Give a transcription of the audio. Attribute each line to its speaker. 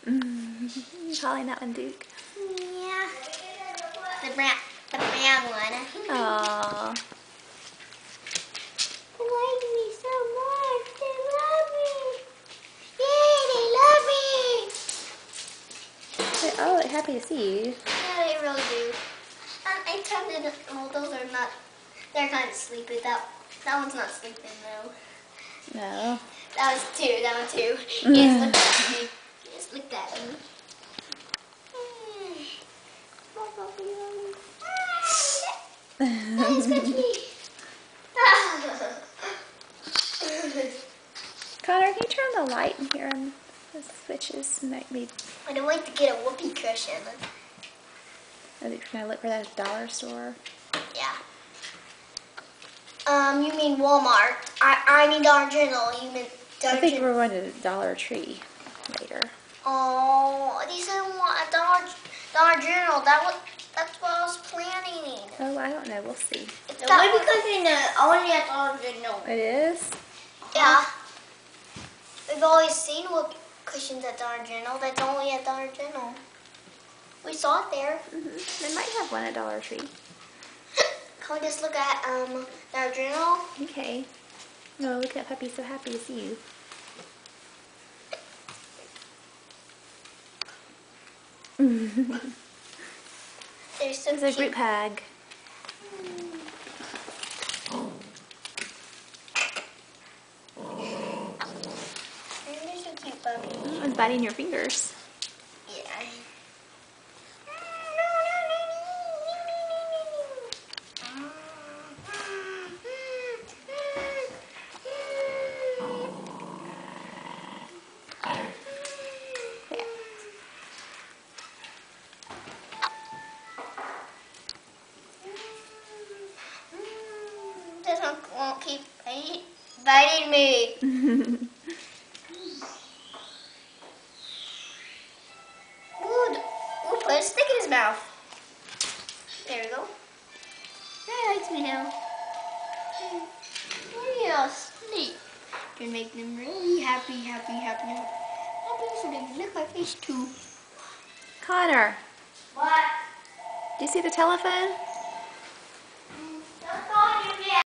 Speaker 1: You calling that one Duke?
Speaker 2: Yeah. The brown one.
Speaker 1: Aww.
Speaker 2: They like me so much. They love me. Yay, they love me.
Speaker 1: Oh, they're happy to see you.
Speaker 2: Yeah, they really do. I kind of, well, those are not, they're kind of sleepy. That one's not sleeping though.
Speaker 1: No.
Speaker 2: That was two, that one too. He just looked at me. He just looked at me. That's cookie.
Speaker 1: Connor, can you turn the light in here on the switches? Might be.
Speaker 2: I don't like to get a whoopee cushion.
Speaker 1: Can I look for that at the dollar store?
Speaker 2: Yeah. You mean Walmart? I mean Dollar General. You mean Dollar
Speaker 1: I think we're going to Dollar Tree later.
Speaker 2: Oh, these are a Dollar General. That's what I was planning.
Speaker 1: Oh, I don't know. We'll see.
Speaker 2: The whoopee cushion only at Dollar General.
Speaker 1: It is?
Speaker 2: Yeah. We've always seen whoopee cushions at Dollar General. That's only at Dollar General. We saw it there.
Speaker 1: They might have one at Dollar Tree.
Speaker 2: Can we just look at Dollar General?
Speaker 1: Okay. No, look at Puppy, so happy to see you.
Speaker 2: They're so
Speaker 1: There's a
Speaker 2: cute.
Speaker 1: group hug.
Speaker 2: They're so cute, puppy.
Speaker 1: I was biting your fingers.
Speaker 2: Yeah.
Speaker 1: Yeah.
Speaker 2: This one won't keep biting me. Ooh, put a stick in his mouth. There we go. He likes me now. Yeah, sleep. Can make them really happy. Happy, so they can lick my face too.
Speaker 1: Connor,
Speaker 2: What?
Speaker 1: do you see the telephone?